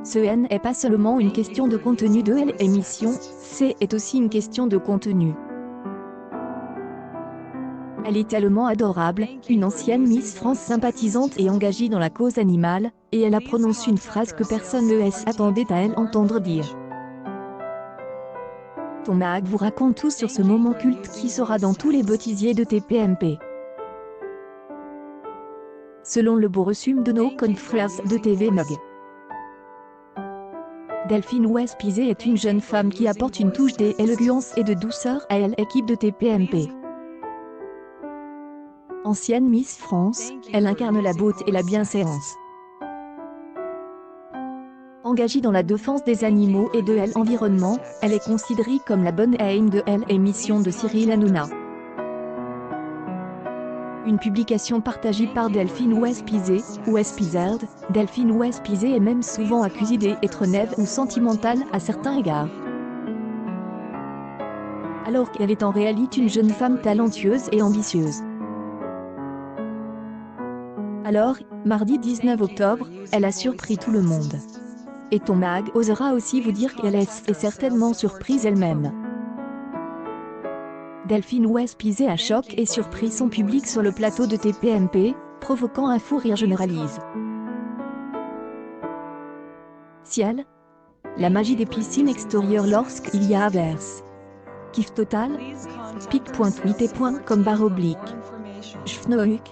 Ce N est pas seulement une question de contenu de l'émission, c'est aussi une question de contenu. Elle est tellement adorable, une ancienne Miss France sympathisante et engagée dans la cause animale, et elle a prononcé une phrase que personne ne s'attendait à elle entendre dire. Ton mag vous raconte tout sur ce moment culte qui sera dans tous les bêtisiers de TPMP. Selon le beau reçu de nos confrères de TV Mag. Delphine West-Pizé est une jeune femme qui apporte une touche d'élégance et de douceur à l'équipe de TPMP. Ancienne Miss France, elle incarne la beauté et la bienséance. Engagée dans la défense des animaux et de l'environnement, elle est considérée comme la bonne aim de l'émission de Cyril Hanouna. Une publication partagée par Delphine West-Pizé, ou Espizard. Delphine West-Pizé est même souvent accusée d'être naïve ou sentimentale à certains égards. Alors qu'elle est en réalité une jeune femme talentueuse et ambitieuse. Alors, mardi 19 octobre, elle a surpris tout le monde. Et ton mag osera aussi vous dire qu'elle est certainement surprise elle-même. Delphine West-Pizé a choqué et surpris son public sur le plateau de TPMP, provoquant un fou rire généralisé. Ciel. La magie des piscines extérieures lorsqu'il y a averse. Kiff total. pic.tweet.com/. Schnouk.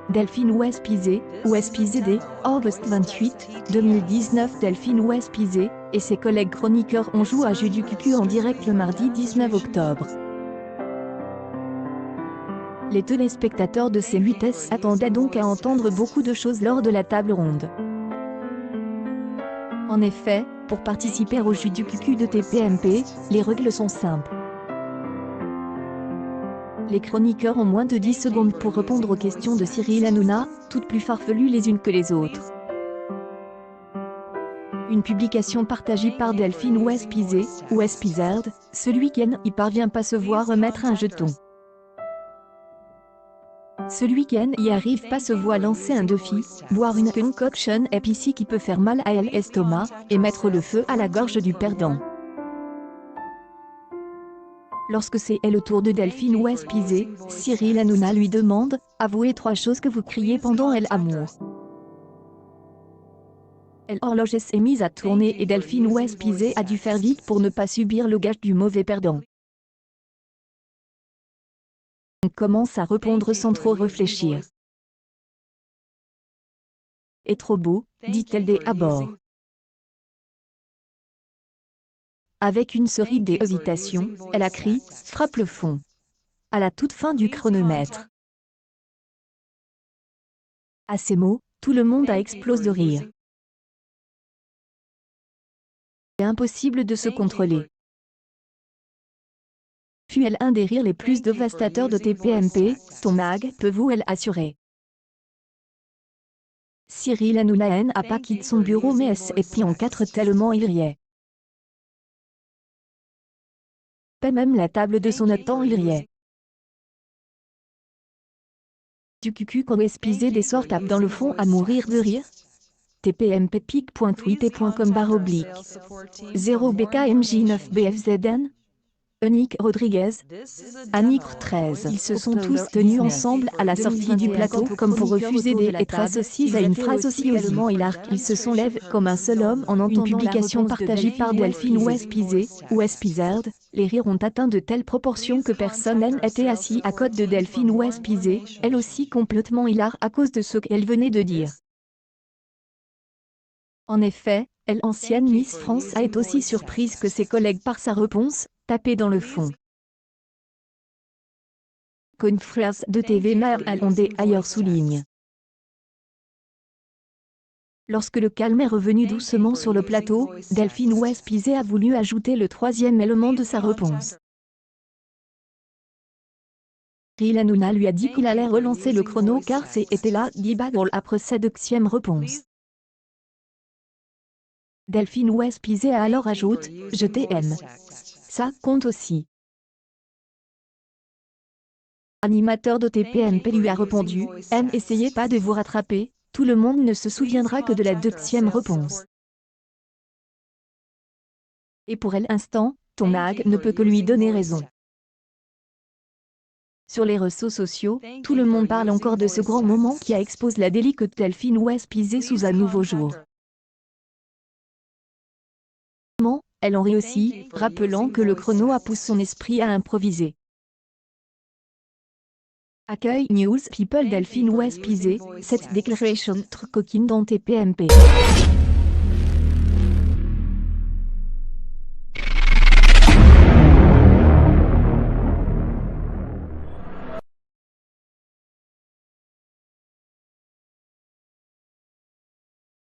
Delphine West-Pizé, ou Espizédé, August 28, 2019. Delphine West-Pizé et ses collègues chroniqueurs ont joué à Jeu du Cucu en direct le mardi 19 octobre. Les téléspectateurs de ces mutesses attendaient donc à entendre beaucoup de choses lors de la table ronde. En effet, pour participer au Jeu du Cucu de TPMP, les règles sont simples. Les chroniqueurs ont moins de 10 secondes pour répondre aux questions de Cyril Hanouna, toutes plus farfelues les unes que les autres. Une publication partagée par Delphine West-Pizé, ou Espizard, celui qui n'y parvient pas se voit remettre un jeton. Celui qui n'y arrive pas se voit lancer un défi, boire une concoction épicée qui peut faire mal à l'estomac, et mettre le feu à la gorge du perdant. Lorsque c'est le tour de Delphine West-Pizé, Cyril Hanouna lui demande « Avouez 3 choses que vous criez pendant l'amour ». L'horloge s'est mise à tourner et Delphine West-Pizé a dû faire vite pour ne pas subir le gage du mauvais perdant. On commence à répondre sans trop réfléchir. « Est trop beau », dit-elle dès abord. Avec une série d'hésitations, elle a crié « Frappe le fond » à la toute fin du chronomètre. À ces mots, tout le monde a explosé de rire. C'est impossible de se contrôler. Fut-elle un des rires les plus dévastateurs de TPMP, ton mag peut vous assurer. Cyril Hanouna n'a pas quitté son bureau mais s'est pris en 4 tellement il riait. Pas même la table de son temps il riait. Du cucu quand Espizé des sorts tape dans le fond à mourir de rire. tpmppic.tweet.com/. 0 BKMJ9BFZN. Eunice Rodriguez. Annick 13. Ils se sont tous tenus ensemble à la sortie du plateau comme pour refuser d'être associés à une phrase aussi osement hilarante. Ils se sont levés comme un seul homme en entendant une publication partagée par Delphine West-Pizé, ou Espizard. Les rires ont atteint de telles proportions que personne n'était assis à côté de Delphine West-Pizé, elle aussi complètement hilar à cause de ce qu'elle venait de dire. En effet, l'ancienne Miss France a été aussi surprise que ses collègues par sa réponse, tapée dans le fond. Confrères de TV Mag ailleurs souligne. Lorsque le calme est revenu doucement sur le plateau, Delphine West-Pizé a voulu ajouter le 3e élément de sa réponse. Cyril Hanouna lui a dit qu'il allait relancer le chrono car c'était là 10 bagues après sa 2e réponse. Delphine West-Pizé a alors ajouté « Je t'aime ». Ça compte aussi. L'animateur de TPMP lui a répondu « Essayez pas de vous rattraper, tout le monde ne se souviendra que de la 2e réponse ». Et pour l'instant, ton mag ne peut que lui donner raison. Sur les réseaux sociaux, tout le monde parle encore de ce grand moment qui a exposé la délicate Delphine West-Pisé sous un nouveau jour. Elle en rit aussi, rappelant que le chrono a poussé son esprit à improviser. Accueil News People Delphine West-Pisé, cette déclaration trop coquine dans TPMP.